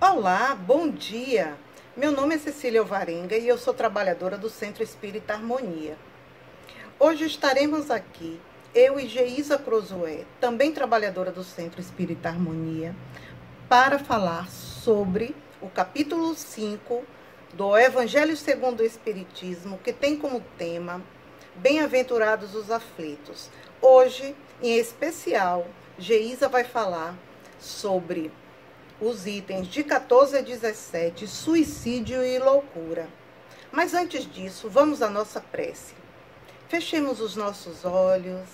Olá, bom dia. Meu nome é Cecília Alvarenga e eu sou trabalhadora do Centro Espírita Harmonia. Hoje estaremos aqui, eu e Geisa Crozoé, também trabalhadora do Centro Espírita Harmonia, para falar sobre o capítulo 5 do Evangelho segundo o Espiritismo, que tem como tema Bem-aventurados os aflitos. Hoje, em especial, Geisa vai falar sobre os itens de 14 a 17, suicídio e loucura. Mas antes disso, vamos à nossa prece. Fechemos os nossos olhos,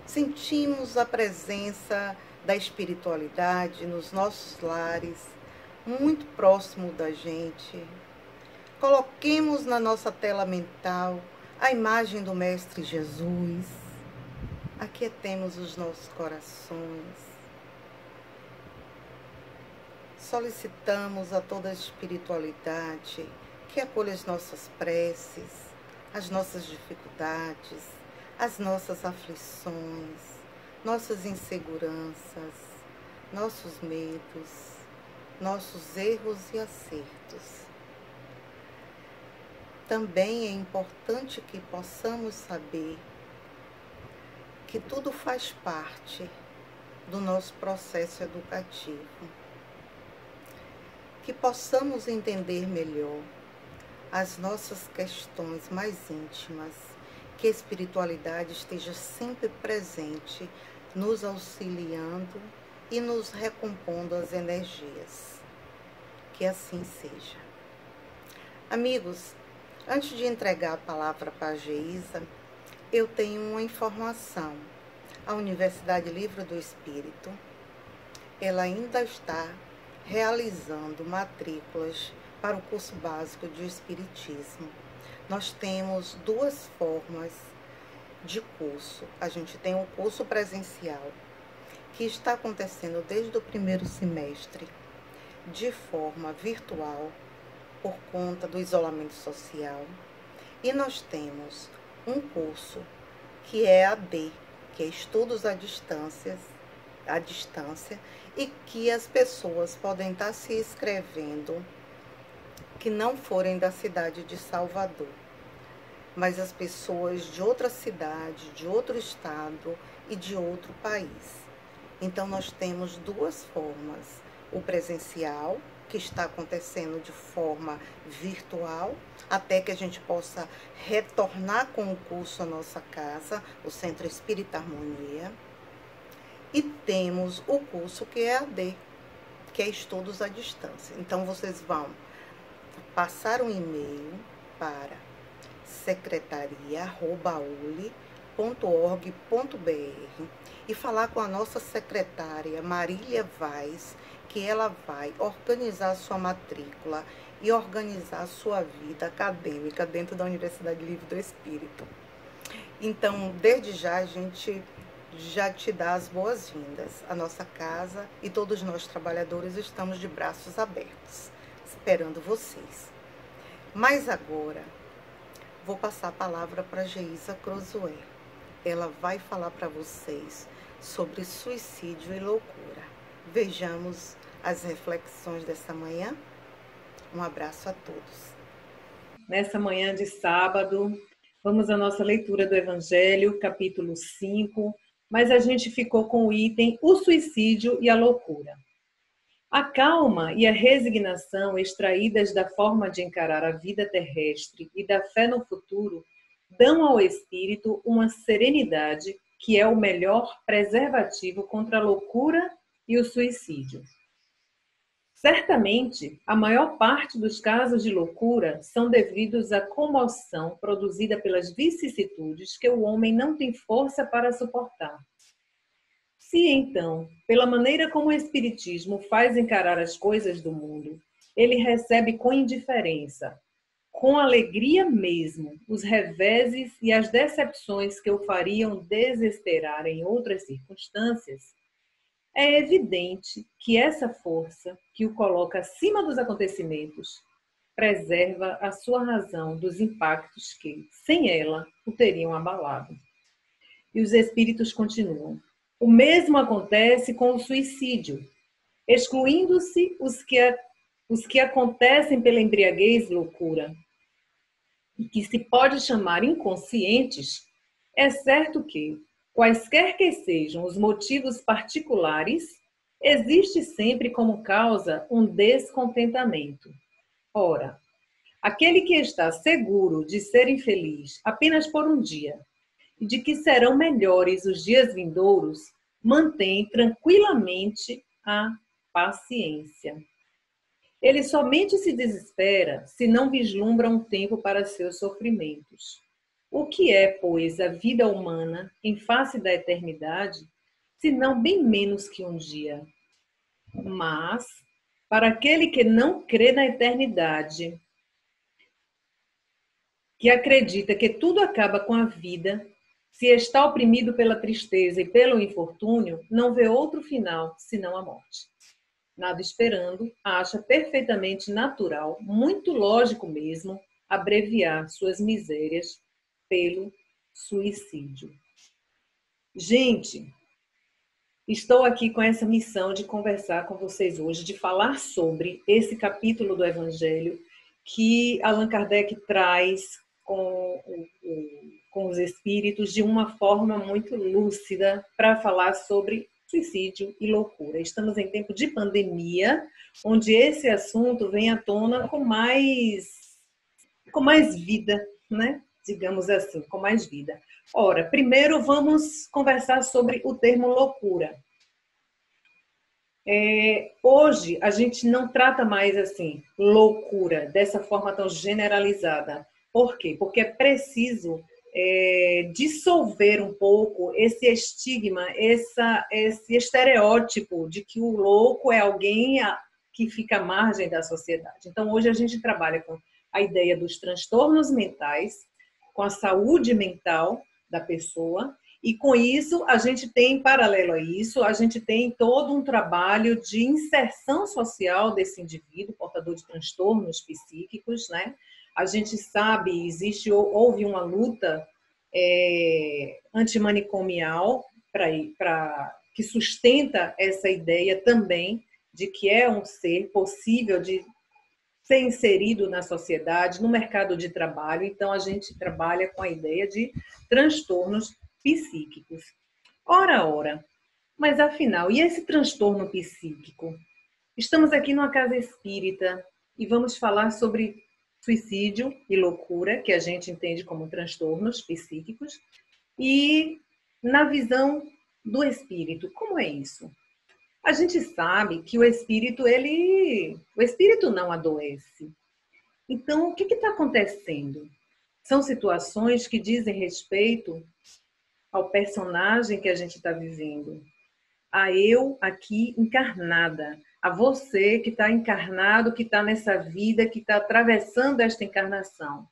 sentimos a presença da espiritualidade nos nossos lares, muito próximo da gente. Coloquemos na nossa tela mental a imagem do Mestre Jesus. Aquietemos os nossos corações. Solicitamos a toda a espiritualidade que acolha as nossas preces, as nossas dificuldades, as nossas aflições, nossas inseguranças, nossos medos, nossos erros e acertos. Também é importante que possamos saber que tudo faz parte do nosso processo educativo. Que possamos entender melhor as nossas questões mais íntimas, que a espiritualidade esteja sempre presente, nos auxiliando e nos recompondo as energias. Que assim seja. Amigos, antes de entregar a palavra para a Geisa, eu tenho uma informação. A Universidade Livre do Espírito, ela ainda está realizando matrículas para o curso básico de Espiritismo. Nós temos duas formas de curso. A gente tem um curso presencial, que está acontecendo desde o primeiro semestre, de forma virtual, por conta do isolamento social. E nós temos um curso que é AD, que é Estudos à Distância, e que as pessoas podem estar se inscrevendo que não forem da cidade de Salvador, mas as pessoas de outra cidade, de outro estado e de outro país. Então nós temos duas formas: o presencial, que está acontecendo de forma virtual, até que a gente possa retornar com o curso à nossa casa, o Centro Espírita Harmonia. E temos o curso que é AD, que é Estudos à Distância. Então, vocês vão passar um e-mail para secretaria@ule.org.br e falar com a nossa secretária, Marília Vaz, que ela vai organizar a sua matrícula e organizar a sua vida acadêmica dentro da Universidade Livre do Espírito. Então, desde já, a gente já te dá as boas-vindas. A nossa casa e todos nós trabalhadores estamos de braços abertos, esperando vocês. Mas agora, vou passar a palavra para Geisa Crozoé. Ela vai falar para vocês sobre suicídio e loucura. Vejamos as reflexões dessa manhã. Um abraço a todos. Nessa manhã de sábado, vamos à nossa leitura do Evangelho, capítulo 5, mas a gente ficou com o item o suicídio e a loucura. A calma e a resignação extraídas da forma de encarar a vida terrestre e da fé no futuro dão ao espírito uma serenidade que é o melhor preservativo contra a loucura e o suicídio. Certamente, a maior parte dos casos de loucura são devidos à comoção produzida pelas vicissitudes que o homem não tem força para suportar. Se, então, pela maneira como o Espiritismo faz encarar as coisas do mundo, ele recebe com indiferença, com alegria mesmo, os reveses e as decepções que o fariam desesperar em outras circunstâncias, é evidente que essa força que o coloca acima dos acontecimentos preserva a sua razão dos impactos que, sem ela, o teriam abalado. E os espíritos continuam. O mesmo acontece com o suicídio. excluindo-se os que acontecem pela embriaguez e loucura, e que se pode chamar inconscientes, é certo que, quaisquer que sejam os motivos particulares, existe sempre como causa um descontentamento. Ora, aquele que está seguro de ser infeliz apenas por um dia e de que serão melhores os dias vindouros, mantém tranquilamente a paciência. Ele somente se desespera se não vislumbra um tempo para seus sofrimentos. O que é, pois, a vida humana em face da eternidade, se não bem menos que um dia? Mas, para aquele que não crê na eternidade, que acredita que tudo acaba com a vida, se está oprimido pela tristeza e pelo infortúnio, não vê outro final senão a morte. Nada esperando, acha perfeitamente natural, muito lógico mesmo, abreviar suas misérias pelo suicídio. Gente, estou aqui com essa missão de conversar com vocês hoje, de falar sobre esse capítulo do Evangelho que Allan Kardec traz com os espíritos de uma forma muito lúcida para falar sobre suicídio e loucura. Estamos em tempo de pandemia, onde esse assunto vem à tona com mais vida, né? Digamos assim, com mais vida. Ora, primeiro vamos conversar sobre o termo loucura. Hoje a gente não trata mais assim, loucura, dessa forma tão generalizada. Por quê? Porque é preciso dissolver um pouco esse estigma, esse estereótipo de que o louco é alguém que fica à margem da sociedade. Então, hoje a gente trabalha com a ideia dos transtornos mentais, com a saúde mental da pessoa, e com isso, a gente tem, paralelo a isso, a gente tem todo um trabalho de inserção social desse indivíduo, portador de transtornos psíquicos, né? A gente sabe, houve uma luta antimanicomial que sustenta essa ideia também de que é um ser possível de ser inserido na sociedade, no mercado de trabalho. Então, a gente trabalha com a ideia de transtornos psíquicos. Ora, mas afinal, e esse transtorno psíquico? Estamos aqui numa casa espírita e vamos falar sobre suicídio e loucura, que a gente entende como transtornos psíquicos, e na visão do espírito, como é isso? A gente sabe que o espírito não adoece. Então, o que está acontecendo? São situações que dizem respeito ao personagem que a gente está vivendo, a eu aqui encarnada, a você que está encarnado, que está nessa vida, que está atravessando esta encarnação.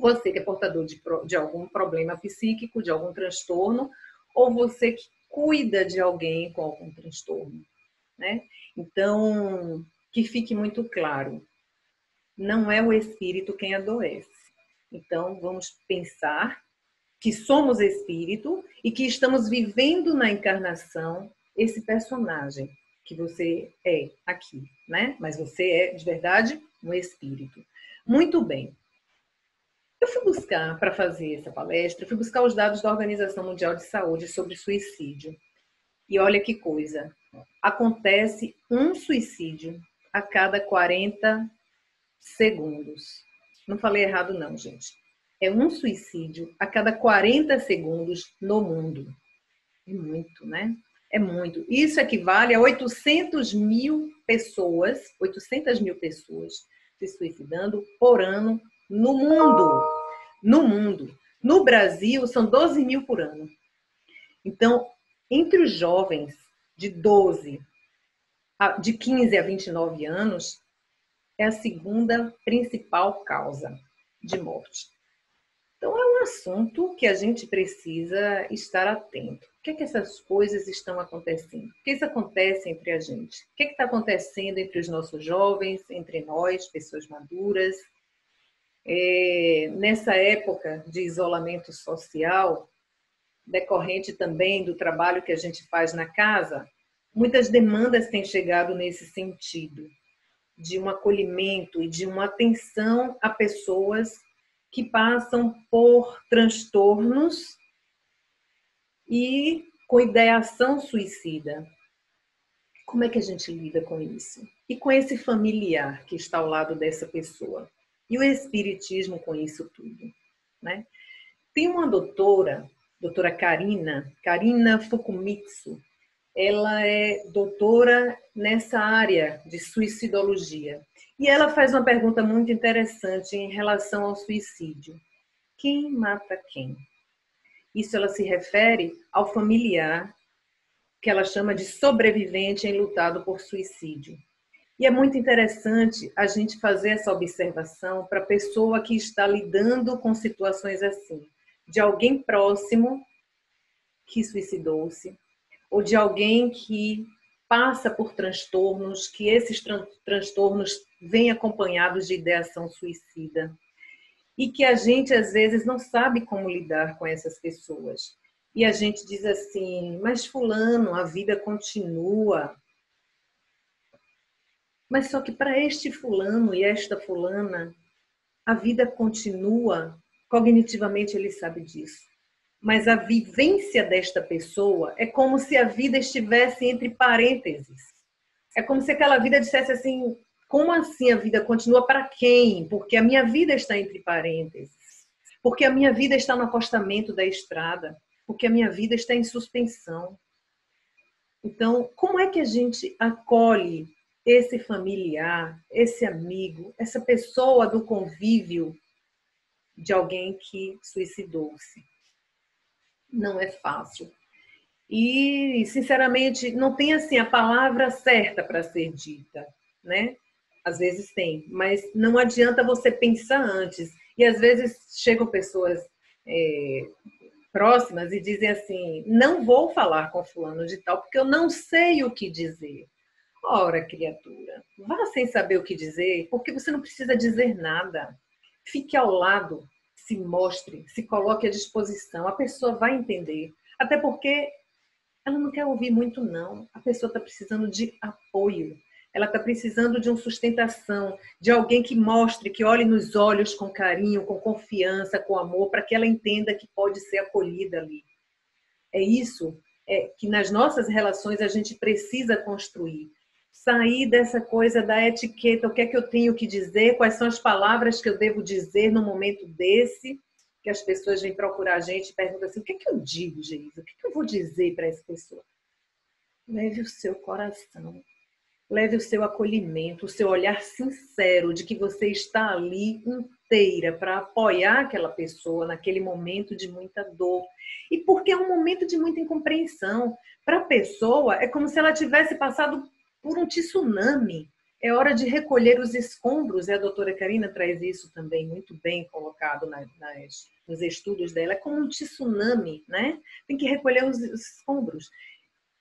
Você que é portador de algum problema psíquico, de algum transtorno, ou você que cuida de alguém com algum transtorno, né? Então, que fique muito claro, não é o espírito quem adoece. Então, vamos pensar que somos espírito e que estamos vivendo na encarnação esse personagem que você é aqui, né? Mas você é, de verdade, um espírito. Muito bem. Eu fui buscar, para fazer essa palestra, fui buscar os dados da Organização Mundial de Saúde sobre suicídio. E olha que coisa, acontece um suicídio a cada 40 segundos. Não falei errado não, gente. É um suicídio a cada 40 segundos no mundo. É muito, né? É muito. Isso equivale a 800 mil pessoas se suicidando por ano no mundo. No mundo. No Brasil, são 12 mil por ano. Então, entre os jovens de 15 a 29 anos, é a segunda principal causa de morte. Então, é um assunto que a gente precisa estar atento. O que é que essas coisas estão acontecendo? O que isso acontece entre a gente? O que é que está acontecendo entre os nossos jovens, entre nós, pessoas maduras? Nessa época de isolamento social, decorrente também do trabalho que a gente faz na casa, Muitas demandas têm chegado nesse sentido, de um acolhimento e de uma atenção a pessoas que passam por transtornos e com ideação suicida. Como é que a gente lida com isso? E com esse familiar que está ao lado dessa pessoa? E o espiritismo com isso tudo, né? Tem uma doutora Karina Fukumitsu. Ela é doutora nessa área de suicidologia. E ela faz uma pergunta muito interessante em relação ao suicídio. Quem mata quem? Isso ela se refere ao familiar, que ela chama de sobrevivente enlutado por suicídio. E é muito interessante a gente fazer essa observação para a pessoa que está lidando com situações assim, de alguém próximo que suicidou-se, ou de alguém que passa por transtornos, que esses transtornos vêm acompanhados de ideação suicida. E que a gente, às vezes, não sabe como lidar com essas pessoas. E a gente diz assim, mas fulano, a vida continua. Mas só que para este fulano e esta fulana, a vida continua, cognitivamente ele sabe disso. Mas a vivência desta pessoa é como se a vida estivesse entre parênteses. É como se aquela vida dissesse assim, como assim a vida continua para quem? Porque a minha vida está entre parênteses. Porque a minha vida está no acostamento da estrada. Porque a minha vida está em suspensão. Então, como é que a gente acolhe esse familiar, esse amigo, essa pessoa do convívio de alguém que suicidou-se? Não é fácil. E, sinceramente, não tem assim a palavra certa para ser dita, né? Às vezes tem, mas não adianta você pensar antes. E às vezes chegam pessoas próximas e dizem assim, não vou falar com fulano de tal, porque eu não sei o que dizer. Ora, criatura, vá sem saber o que dizer, porque você não precisa dizer nada. Fique ao lado, se mostre, se coloque à disposição. A pessoa vai entender. Até porque ela não quer ouvir muito, não. A pessoa está precisando de apoio. Ela está precisando de uma sustentação, de alguém que mostre, que olhe nos olhos com carinho, com confiança, com amor, para que ela entenda que pode ser acolhida ali. É isso que nas nossas relações a gente precisa construir. Sair dessa coisa da etiqueta, o que é que eu tenho que dizer, quais são as palavras que eu devo dizer no momento desse, que as pessoas vêm procurar a gente e perguntam assim, o que é que eu digo, Geisa? O que é que eu vou dizer para essa pessoa? Leve o seu coração, leve o seu acolhimento, o seu olhar sincero de que você está ali inteira para apoiar aquela pessoa naquele momento de muita dor. E porque é um momento de muita incompreensão. Para a pessoa, é como se ela tivesse passado por um tsunami. É hora de recolher os escombros, e a doutora Karina traz isso também muito bem colocado nos estudos dela. É como um tsunami, né? Tem que recolher os escombros.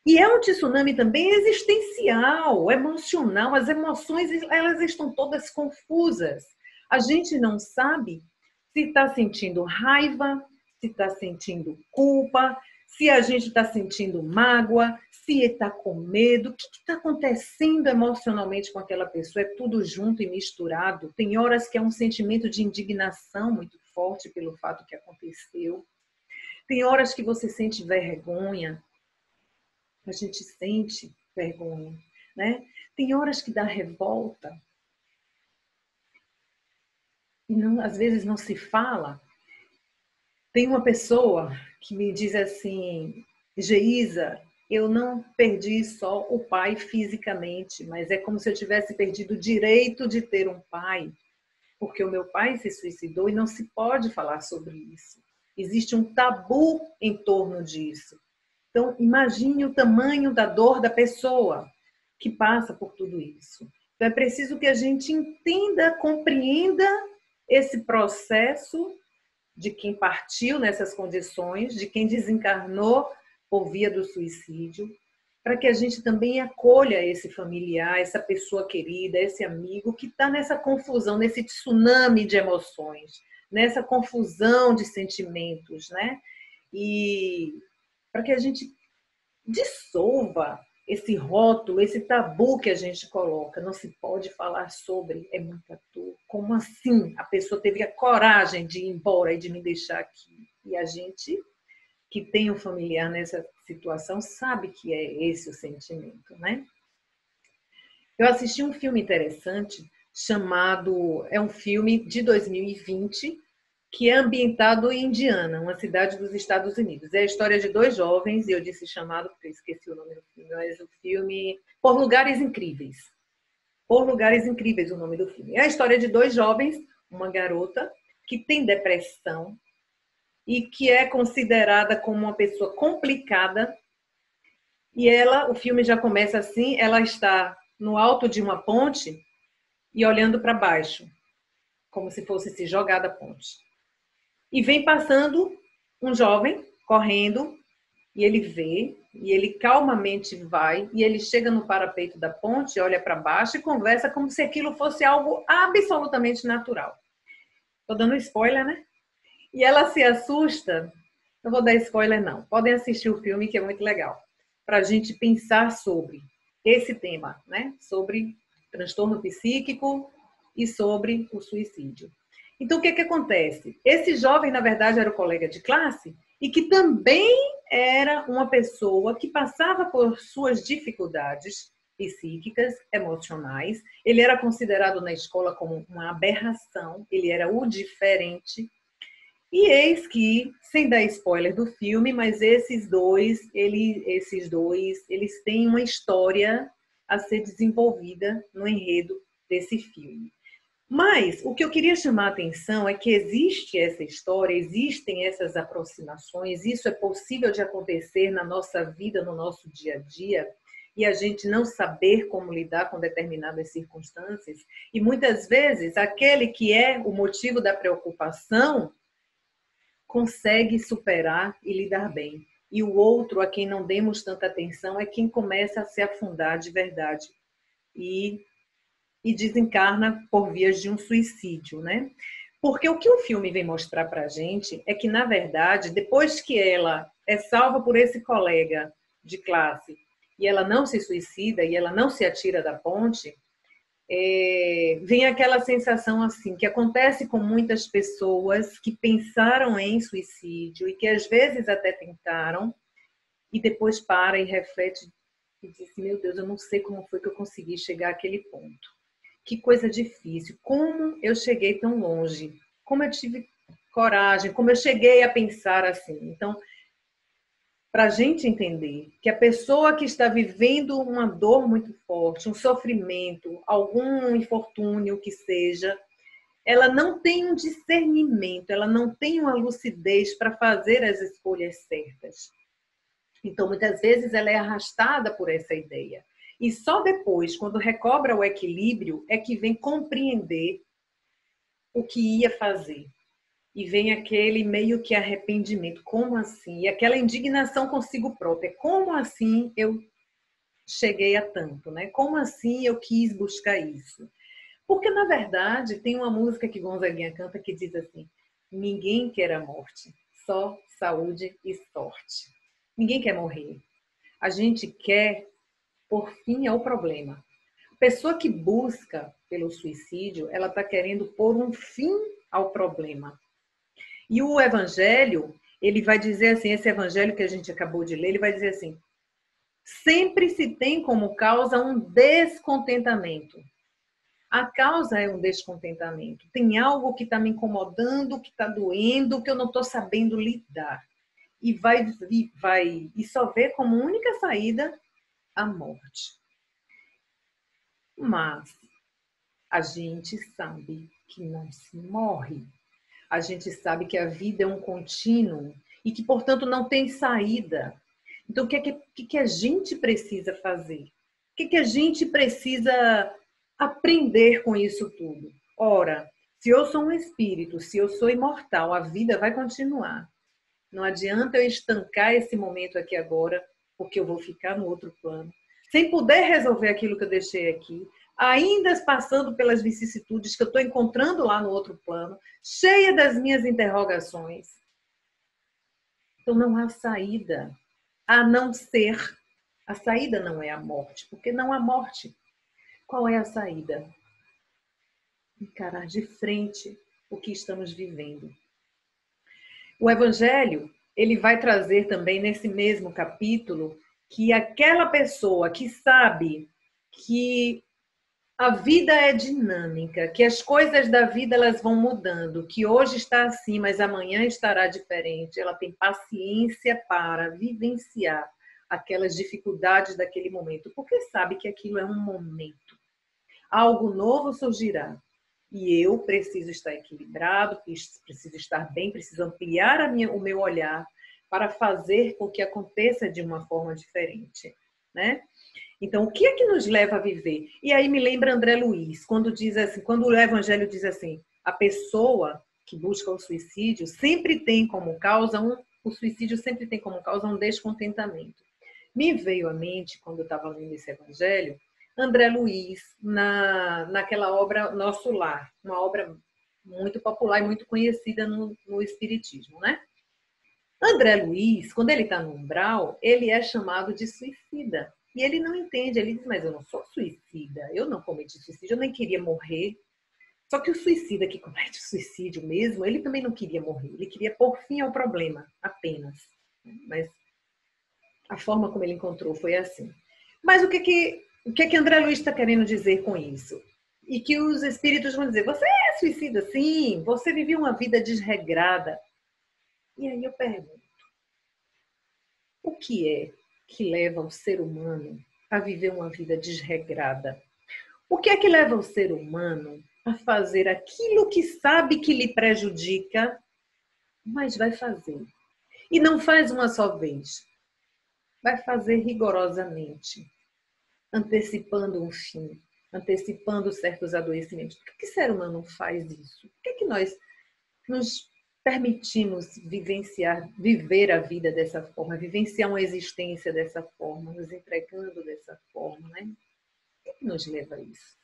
E é um tsunami também existencial, emocional. As emoções, elas estão todas confusas. A gente não sabe se está sentindo raiva, se está sentindo culpa, se a gente está sentindo mágoa, se está com medo. O que está acontecendo emocionalmente com aquela pessoa? É tudo junto e misturado. Tem horas que é um sentimento de indignação muito forte pelo fato que aconteceu. Tem horas que você sente vergonha. A gente sente vergonha, né? Tem horas que dá revolta. E não, às vezes não se fala. Tem uma pessoa que me diz assim, Geisa, eu não perdi só o pai fisicamente, mas é como se eu tivesse perdido o direito de ter um pai, porque o meu pai se suicidou e não se pode falar sobre isso. Existe um tabu em torno disso. Então, imagine o tamanho da dor da pessoa que passa por tudo isso. Então, é preciso que a gente entenda, compreenda esse processo de quem partiu nessas condições, de quem desencarnou por via do suicídio, para que a gente também acolha esse familiar, essa pessoa querida, esse amigo que está nessa confusão, nesse tsunami de emoções, nessa confusão de sentimentos, né? E para que a gente dissolva esse rótulo, esse tabu que a gente coloca, não se pode falar sobre, é muita dor. Como assim? A pessoa teve a coragem de ir embora e de me deixar aqui. E a gente que tem um familiar nessa situação sabe que é esse o sentimento, né? Eu assisti um filme interessante chamado, é um filme de 2020, que é ambientado em Indiana, uma cidade dos Estados Unidos. É a história de dois jovens, e eu disse chamado, porque eu esqueci o nome do filme, mas o filme Por Lugares Incríveis. Por Lugares Incríveis, o nome do filme. É a história de dois jovens, uma garota que tem depressão e que é considerada como uma pessoa complicada. E ela, o filme já começa assim, ela está no alto de uma ponte e olhando para baixo, como se fosse se jogar da ponte. E vem passando um jovem correndo, e ele vê, e ele calmamente vai, e ele chega no parapeito da ponte, olha para baixo e conversa como se aquilo fosse algo absolutamente natural. Estou dando spoiler, né? E ela se assusta. Não vou dar spoiler, não. Podem assistir o filme, que é muito legal. Para a gente pensar sobre esse tema, né? Sobre transtorno psíquico e sobre o suicídio. Então, o que acontece? Esse jovem, na verdade, era o colega de classe e que também era uma pessoa que passava por suas dificuldades psíquicas, emocionais. Ele era considerado na escola como uma aberração, ele era o diferente. E eis que, sem dar spoiler do filme, mas esses dois, eles têm uma história a ser desenvolvida no enredo desse filme. Mas o que eu queria chamar a atenção é que existe essa história, existem essas aproximações, isso é possível de acontecer na nossa vida, no nosso dia a dia, e a gente não saber como lidar com determinadas circunstâncias. E muitas vezes aquele que é o motivo da preocupação consegue superar e lidar bem. E o outro, a quem não demos tanta atenção, é quem começa a se afundar de verdade e desencarna por vias de um suicídio, né? Porque o que o filme vem mostrar para a gente é que, na verdade, depois que ela é salva por esse colega de classe e ela não se suicida e ela não se atira da ponte, vem aquela sensação assim, que acontece com muitas pessoas que pensaram em suicídio e que às vezes até tentaram e depois para e reflete e diz, meu Deus, eu não sei como foi que eu consegui chegar àquele ponto. Que coisa difícil. Como eu cheguei tão longe? Como eu tive coragem? Como eu cheguei a pensar assim? Então, para a gente entender que a pessoa que está vivendo uma dor muito forte, um sofrimento, algum infortúnio que seja, ela não tem um discernimento, ela não tem uma lucidez para fazer as escolhas certas. Então, muitas vezes, ela é arrastada por essa ideia. E só depois, quando recobra o equilíbrio, é que vem compreender o que ia fazer. E vem aquele meio que arrependimento. Como assim? E aquela indignação consigo própria. Como assim eu cheguei a tanto, né? Como assim eu quis buscar isso? Porque, na verdade, tem uma música que Gonzaguinha canta que diz assim, ninguém quer a morte, só saúde e sorte. Ninguém quer morrer. A gente quer por fim ao problema. A pessoa que busca pelo suicídio, ela está querendo pôr um fim ao problema. E o evangelho, ele vai dizer assim, esse evangelho que a gente acabou de ler, ele vai dizer assim, sempre se tem como causa um descontentamento. A causa é um descontentamento. Tem algo que está me incomodando, que está doendo, que eu não estou sabendo lidar. E só vê como única saída a morte. Mas a gente sabe que não se morre. A gente sabe que a vida é um contínuo e que, portanto, não tem saída. Então, o que a gente precisa fazer? O que a gente precisa aprender com isso tudo? Ora, se eu sou um espírito, se eu sou imortal, a vida vai continuar. Não adianta eu estancar esse momento aqui agora, porque eu vou ficar no outro plano, sem poder resolver aquilo que eu deixei aqui, ainda passando pelas vicissitudes que eu estou encontrando lá no outro plano, cheia das minhas interrogações. Então não há saída, a não ser A saída não é a morte, porque não há morte. Qual é a saída? Encarar de frente o que estamos vivendo. O Evangelho, ele vai trazer também nesse mesmo capítulo que aquela pessoa que sabe que a vida é dinâmica, que as coisas da vida elas vão mudando, que hoje está assim, mas amanhã estará diferente. Ela tem paciência para vivenciar aquelas dificuldades daquele momento, porque sabe que aquilo é um momento. Algo novo surgirá. E eu preciso estar equilibrado, preciso estar bem, preciso ampliar o meu olhar para fazer com que aconteça de uma forma diferente, né? Então, o que é que nos leva a viver? E aí me lembra André Luiz, quando diz assim, quando o Evangelho diz assim, a pessoa que busca o suicídio sempre tem como causa o suicídio sempre tem como causa um descontentamento. Me veio à mente, quando eu estava lendo esse Evangelho, André Luiz, naquela obra Nosso Lar, uma obra muito popular e muito conhecida no Espiritismo, né? André Luiz, quando ele está no umbral, ele é chamado de suicida. E ele não entende, ele diz, mas eu não sou suicida, eu não cometi suicídio, eu nem queria morrer. Só que o suicida que comete suicídio mesmo, ele também não queria morrer, ele queria pôr fim ao problema, apenas. Mas a forma como ele encontrou foi assim. Mas o que André Luiz está querendo dizer com isso? E que os espíritos vão dizer, você é suicida, sim, você viveu uma vida desregrada. E aí eu pergunto, o que é que leva o ser humano a viver uma vida desregrada? O que é que leva o ser humano a fazer aquilo que sabe que lhe prejudica, mas vai fazer? E não faz uma só vez, vai fazer rigorosamente, antecipando um fim, antecipando certos adoecimentos. Por que o ser humano faz isso? Por que nós nos permitimos viver a vida dessa forma, vivenciar uma existência dessa forma, nos entregando dessa forma, né? O que nos leva a isso?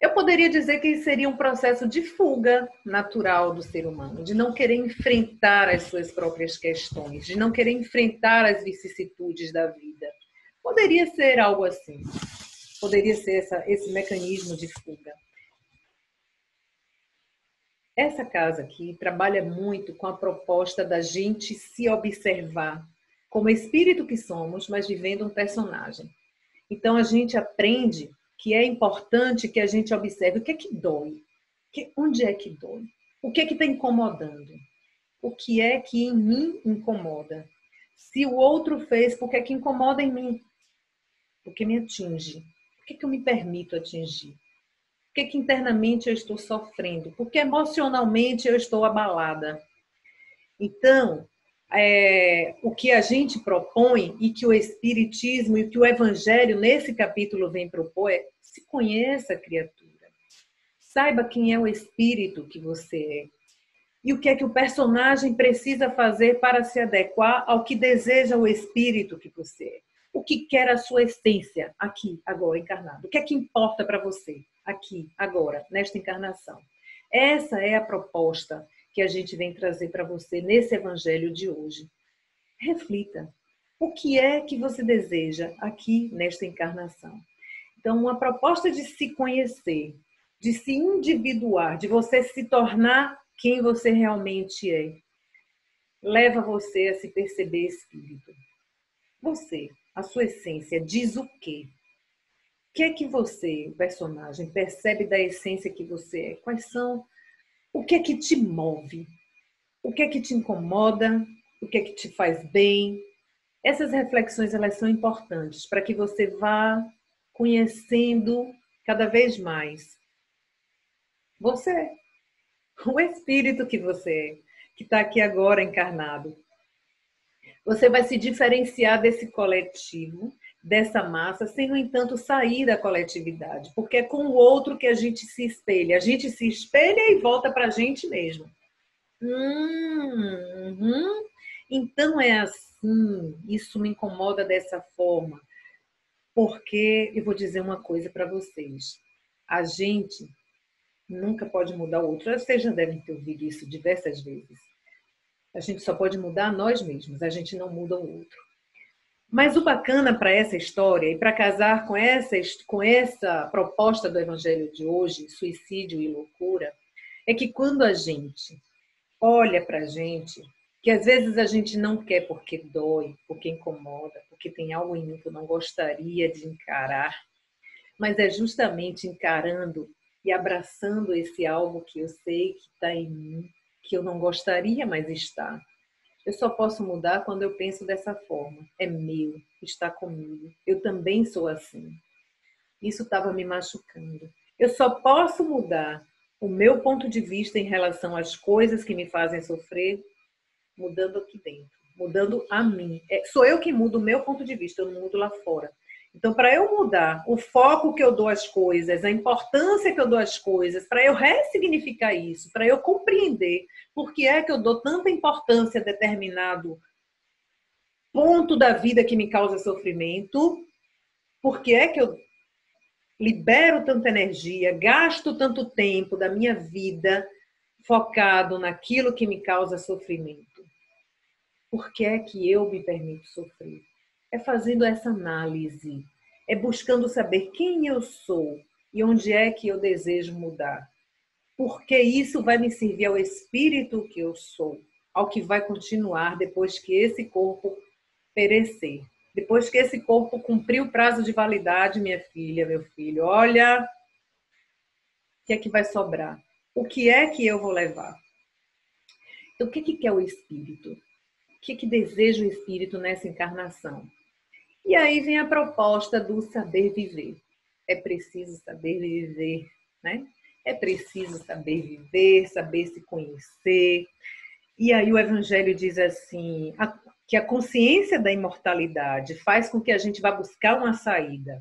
Eu poderia dizer que seria um processo de fuga natural do ser humano, de não querer enfrentar as suas próprias questões, de não querer enfrentar as vicissitudes da vida. Poderia ser algo assim. Poderia ser esse mecanismo de fuga. Essa casa aqui trabalha muito com a proposta da gente se observar como espírito que somos, mas vivendo um personagem. Então a gente aprende que é importante que a gente observe o que é que dói, onde é que dói, o que é que está incomodando, o que é que em mim incomoda. Se o outro fez, por que é que incomoda em mim? Porque me atinge. Por que é que eu me permito atingir? Por que é que internamente eu estou sofrendo? Porque emocionalmente eu estou abalada. Então, o que a gente propõe e que o Espiritismo e que o Evangelho nesse capítulo vem propor é se conheça, criatura. Saiba quem é o espírito que você é. E o que é que o personagem precisa fazer para se adequar ao que deseja o espírito que você é. O que quer a sua essência aqui, agora, encarnado. O que é que importa para você aqui, agora, nesta encarnação. Essa é a proposta que a gente vem trazer para você nesse evangelho de hoje. Reflita. O que é que você deseja aqui nesta encarnação? Então, uma proposta de se conhecer, de se individuar, de você se tornar quem você realmente é, leva você a se perceber espírito. Você, a sua essência, diz o quê? O que é que você, o personagem, percebe da essência que você é? Quais são? O que é que te move? O que é que te incomoda? O que é que te faz bem? Essas reflexões elas são importantes para que você vá conhecendo cada vez mais você, o espírito que você é, que está aqui agora encarnado. Você vai se diferenciar desse coletivo, dessa massa, sem, no entanto, sair da coletividade, porque é com o outro que a gente se espelha. A gente se espelha e volta para a gente mesmo. Então é assim, isso me incomoda dessa forma, porque eu vou dizer uma coisa para vocês. A gente nunca pode mudar o outro. Vocês já devem ter ouvido isso diversas vezes. A gente só pode mudar nós mesmos, a gente não muda o outro. Mas o bacana para essa história e para casar com essa proposta do Evangelho de hoje, suicídio e loucura, é que quando a gente olha para a gente, que às vezes a gente não quer porque dói, porque incomoda, porque tem algo em mim que eu não gostaria de encarar, mas é justamente encarando e abraçando esse algo que eu sei que está em mim, que eu não gostaria, mas está. Eu só posso mudar quando eu penso dessa forma. É meu, está comigo. Eu também sou assim. Isso estava me machucando. Eu só posso mudar o meu ponto de vista em relação às coisas que me fazem sofrer, mudando aqui dentro, mudando a mim. Sou eu que mudo o meu ponto de vista, eu não mudo lá fora. Então, para eu mudar o foco que eu dou às coisas, a importância que eu dou às coisas, para eu ressignificar isso, para eu compreender por que é que eu dou tanta importância a determinado ponto da vida que me causa sofrimento, por que é que eu libero tanta energia, gasto tanto tempo da minha vida focado naquilo que me causa sofrimento. Por que é que eu me permito sofrer? É fazendo essa análise, é buscando saber quem eu sou e onde é que eu desejo mudar. Porque isso vai me servir ao espírito que eu sou, ao que vai continuar depois que esse corpo perecer. Depois que esse corpo cumprir o prazo de validade, minha filha, meu filho, olha, o que é que vai sobrar? O que é que eu vou levar? Então, o que é o espírito? O que deseja o espírito nessa encarnação? E aí vem a proposta do saber viver. É preciso saber viver, né? É preciso saber viver, saber se conhecer. E aí o Evangelho diz assim, que a consciência da imortalidade faz com que a gente vá buscar uma saída.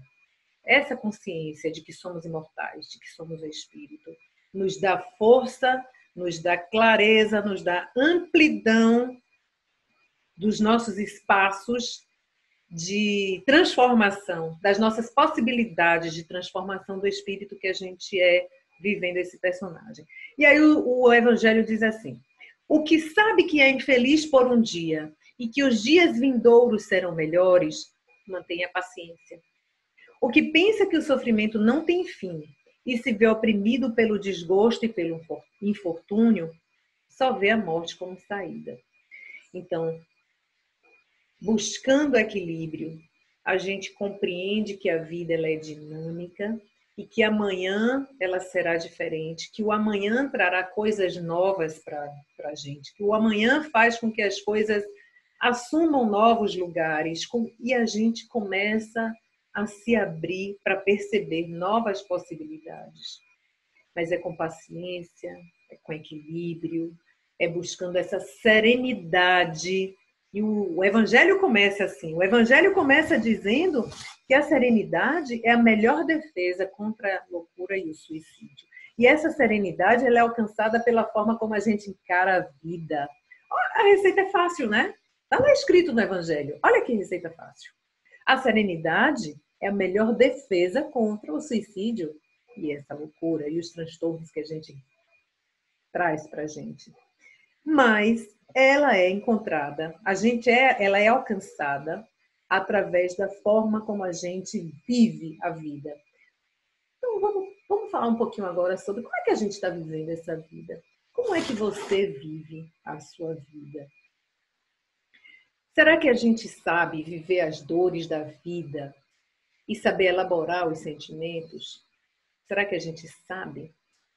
Essa consciência de que somos imortais, de que somos o Espírito, nos dá força, nos dá clareza, nos dá amplidão dos nossos espaços de transformação, das nossas possibilidades de transformação do espírito que a gente é vivendo esse personagem. E aí o Evangelho diz assim: o que sabe que é infeliz por um dia e que os dias vindouros serão melhores, mantenha paciência. O que pensa que o sofrimento não tem fim e se vê oprimido pelo desgosto e pelo infortúnio, só vê a morte como saída. Então, buscando equilíbrio, a gente compreende que a vida ela é dinâmica e que amanhã ela será diferente, que o amanhã trará coisas novas para a gente, que o amanhã faz com que as coisas assumam novos lugares e a gente começa a se abrir para perceber novas possibilidades. Mas é com paciência, é com equilíbrio, é buscando essa serenidade. E o Evangelho começa assim, o Evangelho começa dizendo que a serenidade é a melhor defesa contra a loucura e o suicídio. E essa serenidade ela é alcançada pela forma como a gente encara a vida. A receita é fácil, né? Está lá escrito no Evangelho. Olha que receita fácil. A serenidade é a melhor defesa contra o suicídio e essa loucura e os transtornos que a gente traz para a gente. Mas ela é encontrada, ela é alcançada através da forma como a gente vive a vida. Então vamos falar um pouquinho agora sobre como é que a gente está vivendo essa vida. Como é que você vive a sua vida? Será que a gente sabe viver as dores da vida e saber elaborar os sentimentos? Será que a gente sabe?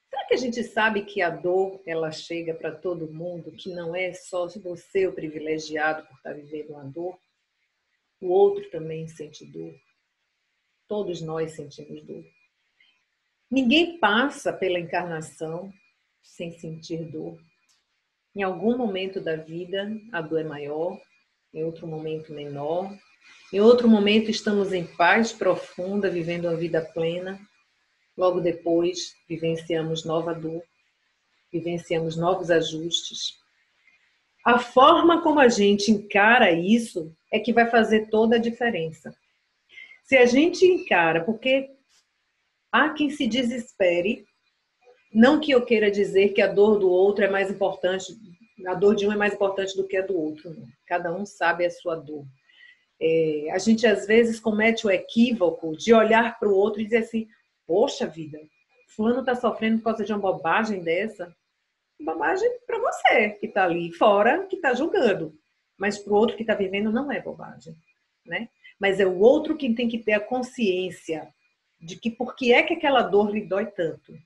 Será que a gente sabe que a dor ela chega para todo mundo, que não é só você o privilegiado por estar vivendo uma dor? O outro também sente dor. Todos nós sentimos dor. Ninguém passa pela encarnação sem sentir dor. Em algum momento da vida, a dor é maior, em outro momento menor. Em outro momento estamos em paz profunda, vivendo a vida plena. Logo depois, vivenciamos nova dor, vivenciamos novos ajustes. A forma como a gente encara isso é que vai fazer toda a diferença. Se a gente encara, porque há quem se desespere, não que eu queira dizer que a dor do outro é mais importante, a dor de um é mais importante do que a do outro, não. Cada um sabe a sua dor. A gente às vezes comete o equívoco de olhar para o outro e dizer assim, poxa vida, fulano está sofrendo por causa de uma bobagem dessa. Bobagem para você, que está ali fora, que está julgando. Mas para o outro que está vivendo não é bobagem, né? Mas é o outro que tem que ter a consciência de que por que é que aquela dor lhe dói tanto.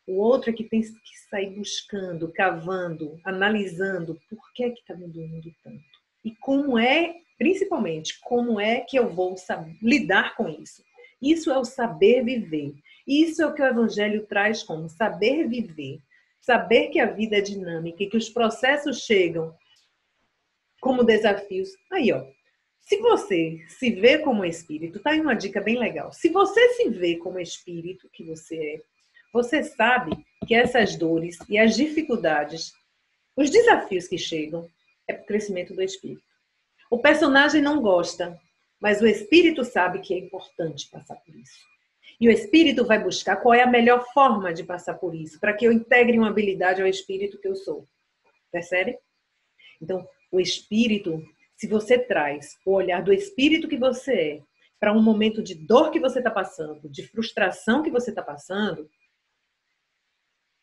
O outro é que tem que sair buscando, cavando, analisando por que é que está me doendo tanto. E como é, principalmente, como é que eu vou lidar com isso. Isso é o saber viver. Isso é o que o Evangelho traz como saber viver. Saber que a vida é dinâmica e que os processos chegam como desafios. Aí, ó. Se você se vê como espírito, tá aí uma dica bem legal. Se você se vê como espírito que você é, você sabe que essas dores e as dificuldades, os desafios que chegam, é para o crescimento do espírito. O personagem não gosta, mas o espírito sabe que é importante passar por isso. E o espírito vai buscar qual é a melhor forma de passar por isso, para que eu integre uma habilidade ao espírito que eu sou. Percebe? Então, o espírito, se você traz o olhar do espírito que você é para um momento de dor que você está passando, de frustração que você está passando,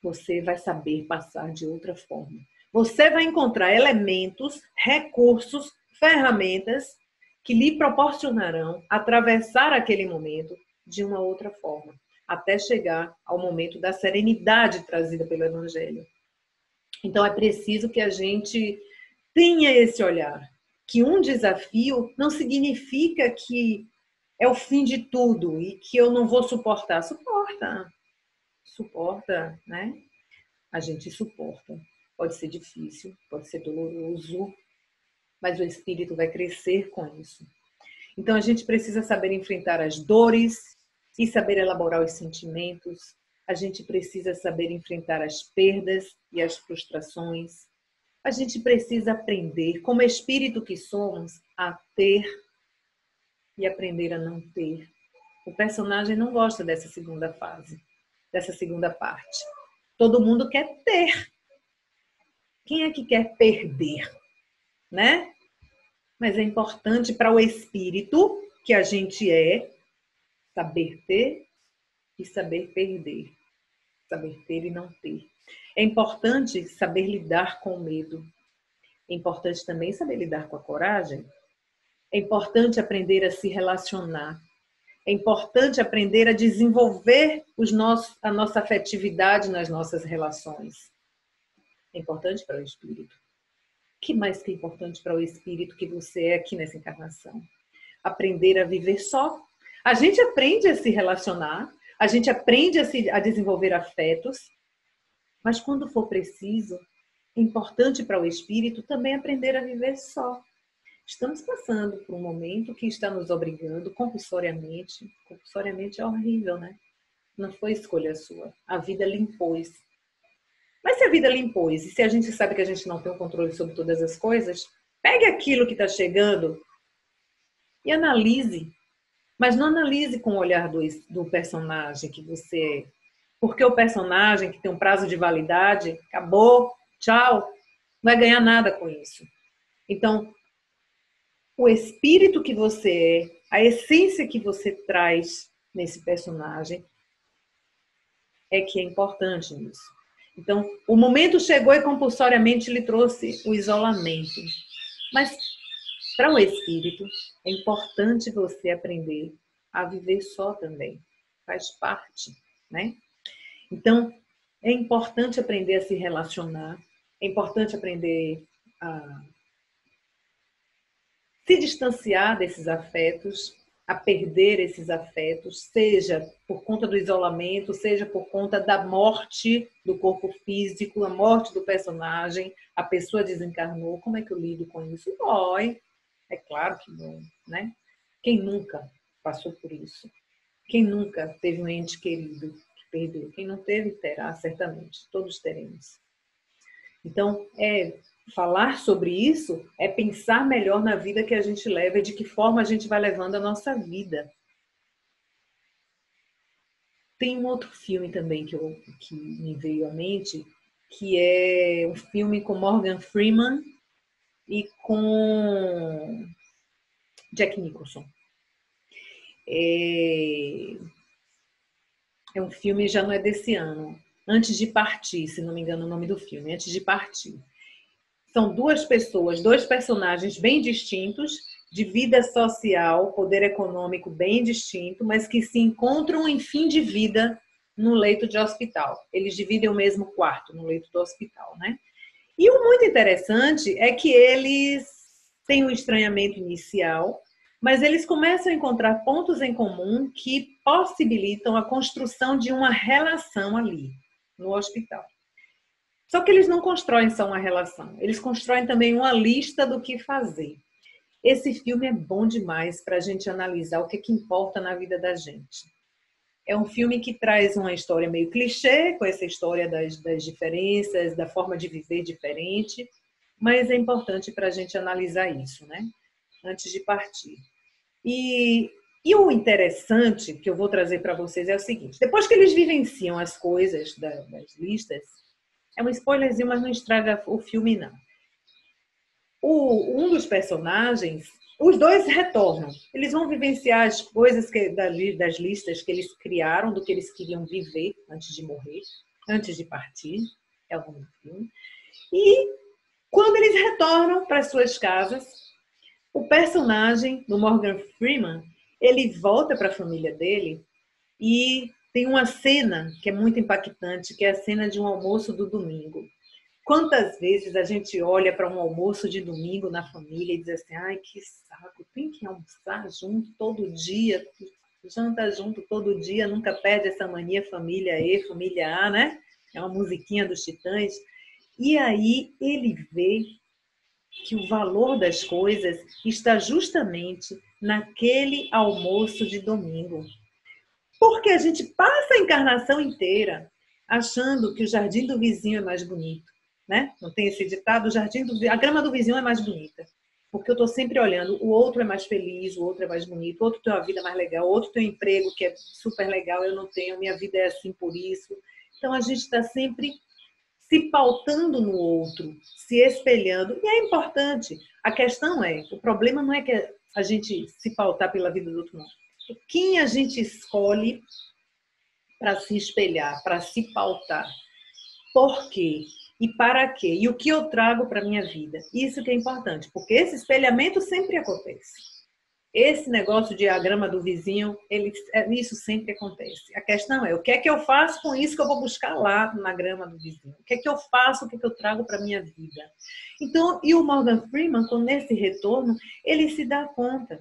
você vai saber passar de outra forma. Você vai encontrar elementos, recursos, ferramentas que lhe proporcionarão atravessar aquele momento de uma outra forma, até chegar ao momento da serenidade trazida pelo Evangelho. Então, é preciso que a gente tenha esse olhar, que um desafio não significa que é o fim de tudo e que eu não vou suportar. Suporta, né? A gente suporta. Pode ser difícil, pode ser doloroso, mas o espírito vai crescer com isso. Então, a gente precisa saber enfrentar as dores e saber elaborar os sentimentos. A gente precisa saber enfrentar as perdas e as frustrações. A gente precisa aprender, como espírito que somos, a ter e aprender a não ter. O personagem não gosta dessa segunda fase, dessa segunda parte. Todo mundo quer ter. Quem é que quer perder, né? Mas é importante para o espírito que a gente é saber ter e saber perder. Saber ter e não ter. É importante saber lidar com o medo. É importante também saber lidar com a coragem. É importante aprender a se relacionar. É importante aprender a desenvolver a nossa afetividade nas nossas relações. É importante para o espírito. O que mais que é importante para o espírito que você é aqui nessa encarnação? Aprender a viver só. A gente aprende a se relacionar, a gente aprende a desenvolver afetos, mas quando for preciso, é importante para o espírito também aprender a viver só. Estamos passando por um momento que está nos obrigando compulsoriamente. Compulsoriamente é horrível, né? Não foi escolha sua. A vida lhe impôs. Mas se a vida lhe impôs, e se a gente sabe que a gente não tem o controle sobre todas as coisas, pegue aquilo que está chegando e analise. Mas não analise com o olhar do personagem que você é. Porque o personagem que tem um prazo de validade, acabou, tchau, não vai ganhar nada com isso. Então, o espírito que você é, a essência que você traz nesse personagem é que é importante nisso. Então, o momento chegou e compulsoriamente lhe trouxe o isolamento. Mas, para o espírito, é importante você aprender a viver só também. Faz parte, né? Então, é importante aprender a se relacionar, é importante aprender a se distanciar desses afetos, a perder esses afetos, seja por conta do isolamento, seja por conta da morte do corpo físico, a morte do personagem, a pessoa desencarnou. Como é que eu lido com isso? Dói. É claro que dói, né? Quem nunca passou por isso? Quem nunca teve um ente querido que perdeu? Quem não teve, terá, certamente. Todos teremos. Então, falar sobre isso é pensar melhor na vida que a gente leva e de que forma a gente vai levando a nossa vida. Tem um outro filme também que me veio à mente, que é um filme com Morgan Freeman e com Jack Nicholson. É um filme, já não é desse ano. Antes de Partir, se não me engano o nome do filme, Antes de Partir. São duas pessoas, dois personagens bem distintos, de vida social, poder econômico bem distinto, mas que se encontram em fim de vida no leito de hospital. Eles dividem o mesmo quarto no leito do hospital, né? E o muito interessante é que eles têm um estranhamento inicial, mas eles começam a encontrar pontos em comum que possibilitam a construção de uma relação ali, no hospital. Só que eles não constroem só uma relação, eles constroem também uma lista do que fazer. Esse filme é bom demais para a gente analisar o que importa na vida da gente. É um filme que traz uma história meio clichê, com essa história das diferenças, da forma de viver diferente, mas é importante para a gente analisar isso, né? Antes de partir. E o interessante que eu vou trazer para vocês é o seguinte: depois que eles vivenciam as coisas das listas, é um spoilerzinho, mas não estraga o filme, não. Um dos personagens, os dois retornam. Eles vão vivenciar as coisas das listas que eles criaram, do que eles queriam viver antes de morrer, antes de partir. É o nome do filme. E quando eles retornam para as suas casas, o personagem do Morgan Freeman, ele volta para a família dele e tem uma cena que é muito impactante, que é a cena de um almoço do domingo. Quantas vezes a gente olha para um almoço de domingo na família e diz assim: ai, que saco, tem que almoçar junto todo dia, janta junto todo dia, nunca perde essa mania família E, família A, né? É uma musiquinha dos Titãs. E aí ele vê que o valor das coisas está justamente naquele almoço de domingo. Porque a gente passa a encarnação inteira achando que o jardim do vizinho é mais bonito, né? Não tem esse ditado, a grama do vizinho é mais bonita. Porque eu estou sempre olhando, o outro é mais feliz, o outro é mais bonito, o outro tem uma vida mais legal, o outro tem um emprego que é super legal, eu não tenho, minha vida é assim por isso. Então a gente está sempre se pautando no outro, se espelhando, e é importante. A questão é, o problema não é que a gente se pautar pela vida do outro, não. É quem a gente escolhe para se espelhar, para se pautar. Por quê? E para quê? E o que eu trago para a minha vida? Isso que é importante, porque esse espelhamento sempre acontece. Esse negócio de a grama do vizinho, isso sempre acontece. A questão é, o que é que eu faço com isso que eu vou buscar lá na grama do vizinho? O que é que eu faço, o que é que eu trago para a minha vida? Então, e o Morgan Freeman, com esse retorno, ele se dá conta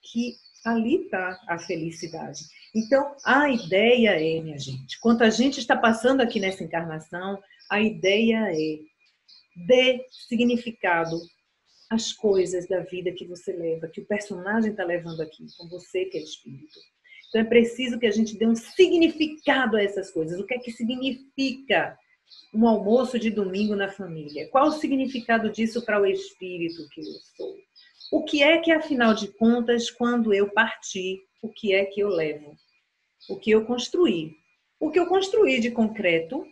que ali está a felicidade. Então, a ideia é, minha gente, quanto a gente está passando aqui nessa encarnação, a ideia é dê significado às coisas da vida que você leva, que o personagem está levando aqui, com você que é espírito. Então, é preciso que a gente dê um significado a essas coisas. O que é que significa um almoço de domingo na família? Qual o significado disso para o espírito que eu sou? O que é que, afinal de contas, quando eu partir, o que é que eu levo? O que eu construí? O que eu construí de concreto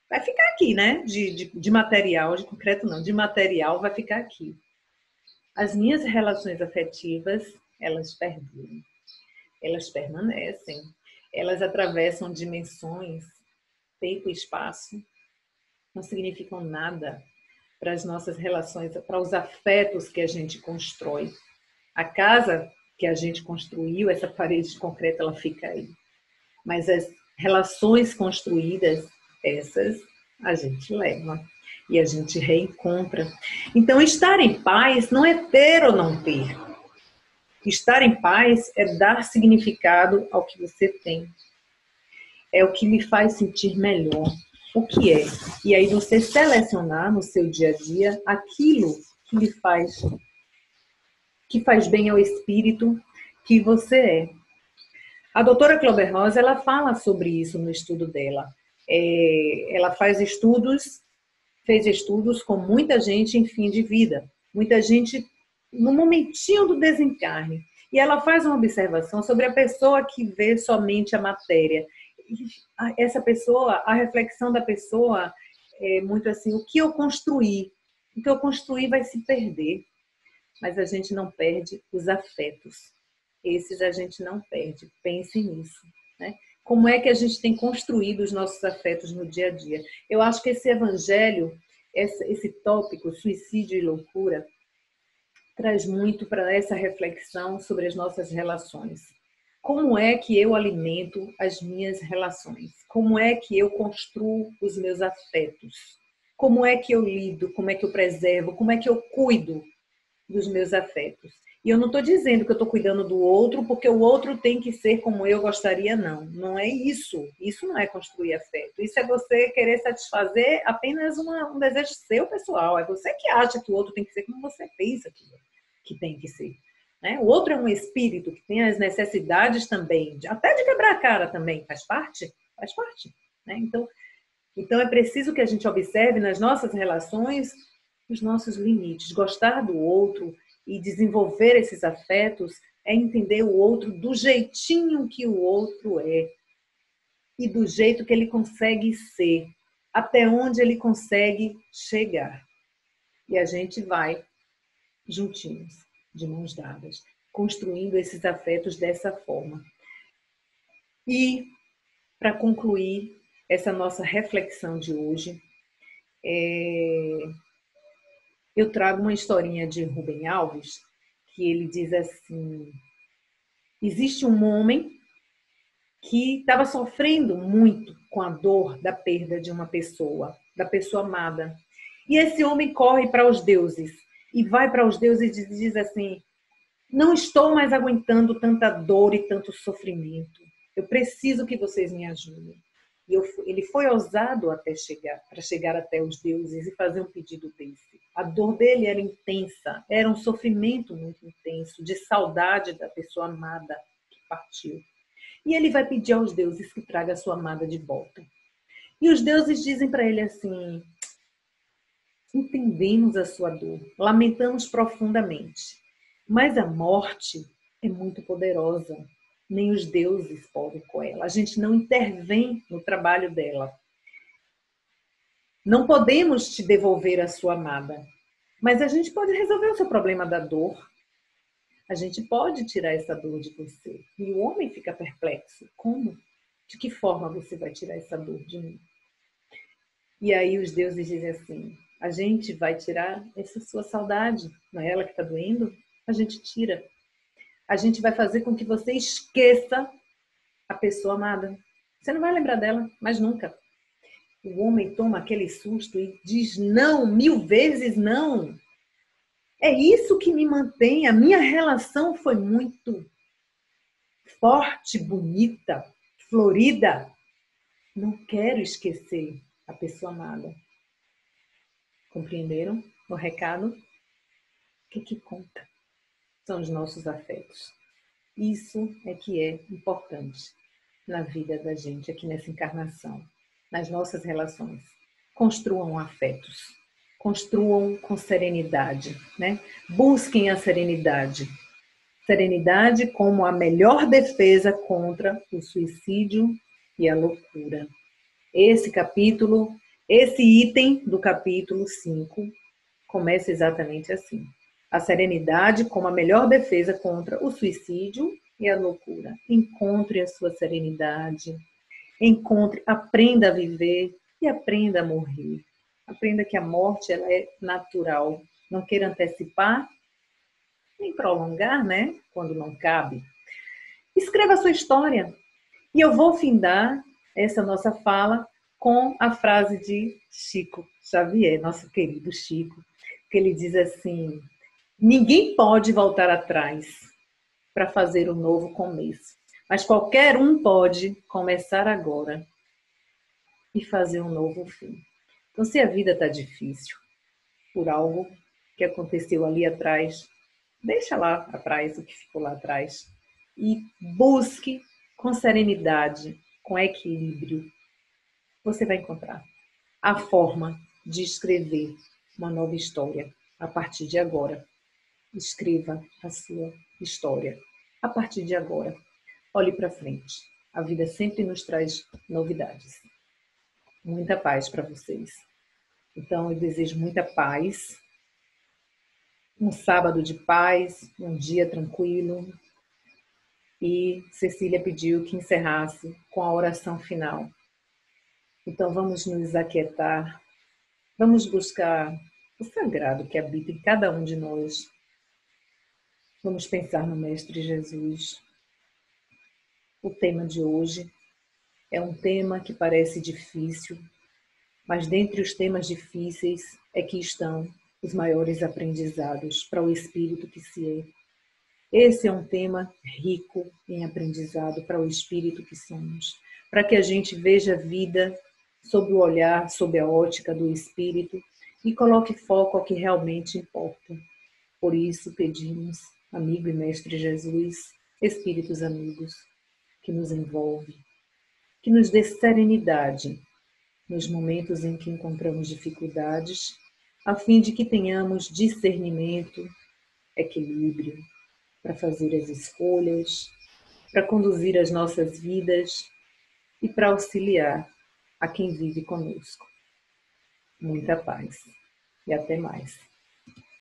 vai ficar aqui, né? De material, de concreto não, de material vai ficar aqui. As minhas relações afetivas, elas perduram, elas permanecem, elas atravessam dimensões, tempo e espaço, não significam nada para as nossas relações, para os afetos que a gente constrói. A casa que a gente construiu, essa parede de concreto, ela fica aí. Mas as relações construídas, essas a gente leva e a gente reencontra. Então, estar em paz não é ter ou não ter. Estar em paz é dar significado ao que você tem. É o que me faz sentir melhor. O que é? E aí você selecionar no seu dia a dia aquilo que faz bem ao espírito que você é. A doutora Clover Rosa, ela fala sobre isso no estudo dela. Ela fez estudos com muita gente em fim de vida, muita gente no momentinho do desencarne. E ela faz uma observação sobre a pessoa que vê somente a matéria. Essa pessoa, a reflexão da pessoa é muito assim: o que eu construí vai se perder. mas a gente não perde os afetos. Esses a gente não perde. Pense nisso, né? Como é que a gente tem construído os nossos afetos no dia a dia? Eu acho que esse evangelho, esse tópico, suicídio e loucura, traz muito para essa reflexão sobre as nossas relações. Como é que eu alimento as minhas relações? Como é que eu construo os meus afetos? Como é que eu lido? Como é que eu preservo? Como é que eu cuido dos meus afetos? E eu não estou dizendo que eu estou cuidando do outro porque o outro tem que ser como eu gostaria, não. Não é isso. Isso não é construir afeto. Isso é você querer satisfazer apenas um desejo seu pessoal. É você que acha que o outro tem que ser como você pensa que tem que ser. Né? O outro é um espírito que tem as necessidades também, até de quebrar a cara também. Faz parte? Faz parte. Né? Então é preciso que a gente observe nas nossas relações os nossos limites. Gostar do outro e desenvolver esses afetos é entender o outro do jeitinho que o outro é e do jeito que ele consegue ser, até onde ele consegue chegar. E a gente vai juntinhos, de mãos dadas, construindo esses afetos dessa forma. E, para concluir essa nossa reflexão de hoje, eu trago uma historinha de Rubem Alves, que ele diz assim: existe um homem que estava sofrendo muito com a dor da perda de uma pessoa, da pessoa amada. E esse homem corre para os deuses e vai para os deuses e diz assim: não estou mais aguentando tanta dor e tanto sofrimento. Eu preciso que vocês me ajudem. E ele foi ousado para chegar até os deuses e fazer um pedido desse. A dor dele era intensa, era um sofrimento muito intenso, de saudade da pessoa amada que partiu. E ele vai pedir aos deuses que traga a sua amada de volta. E os deuses dizem para ele assim: entendemos a sua dor, lamentamos profundamente, mas a morte é muito poderosa. Nem os deuses podem com ela. A gente não intervém no trabalho dela. Não podemos te devolver a sua amada, mas a gente pode resolver o seu problema da dor. A gente pode tirar essa dor de você. E o homem fica perplexo. Como? De que forma você vai tirar essa dor de mim? E aí os deuses dizem assim: a gente vai tirar essa sua saudade. Não é ela que está doendo? A gente tira. A gente vai fazer com que você esqueça a pessoa amada. Você não vai lembrar dela, mas nunca. O homem toma aquele susto e diz não, 1000 vezes não. É isso que me mantém. A minha relação foi muito forte, bonita, florida. Não quero esquecer a pessoa amada. Compreenderam o recado? O que conta? São os nossos afetos. Isso é que é importante na vida da gente aqui nessa encarnação, nas nossas relações. Construam afetos, construam com serenidade, né? Busquem a serenidade. Serenidade como a melhor defesa contra o suicídio e a loucura. Esse capítulo, esse item do capítulo 5 começa exatamente assim. A serenidade como a melhor defesa contra o suicídio e a loucura. Encontre a sua serenidade, aprenda a viver e aprenda a morrer. Aprenda que a morte ela é natural. Não queira antecipar, nem prolongar, né? Quando não cabe. Escreva a sua história. E eu vou findar essa nossa fala com a frase de Chico Xavier, nosso querido Chico, que ele diz assim: ninguém pode voltar atrás para fazer um novo começo, mas qualquer um pode começar agora e fazer um novo fim. Então, se a vida está difícil por algo que aconteceu ali atrás, deixa lá atrás o que ficou lá atrás e busque com serenidade, com equilíbrio. Você vai encontrar a forma de escrever uma nova história a partir de agora. Escreva a sua história a partir de agora. Olhe para frente. A vida sempre nos traz novidades. Muita paz para vocês. Então, eu desejo muita paz Um sábado de paz, um dia tranquilo. E Cecília pediu que encerrasse com a oração final. Então vamos nos aquietar, vamos buscar o sagrado que habita em cada um de nós. Vamos pensar no Mestre Jesus. O tema de hoje é um tema que parece difícil, mas dentre os temas difíceis é que estão os maiores aprendizados para o espírito que se é. Esse é um tema rico em aprendizado para o espírito que somos, para que a gente veja a vida sob o olhar, sob a ótica do espírito e coloque foco ao que realmente importa. Por isso pedimos, amigo e mestre Jesus, espíritos amigos, que nos envolve, que nos dê serenidade nos momentos em que encontramos dificuldades, a fim de que tenhamos discernimento, equilíbrio, para fazer as escolhas, para conduzir as nossas vidas e para auxiliar a quem vive conosco. Muita paz e até mais.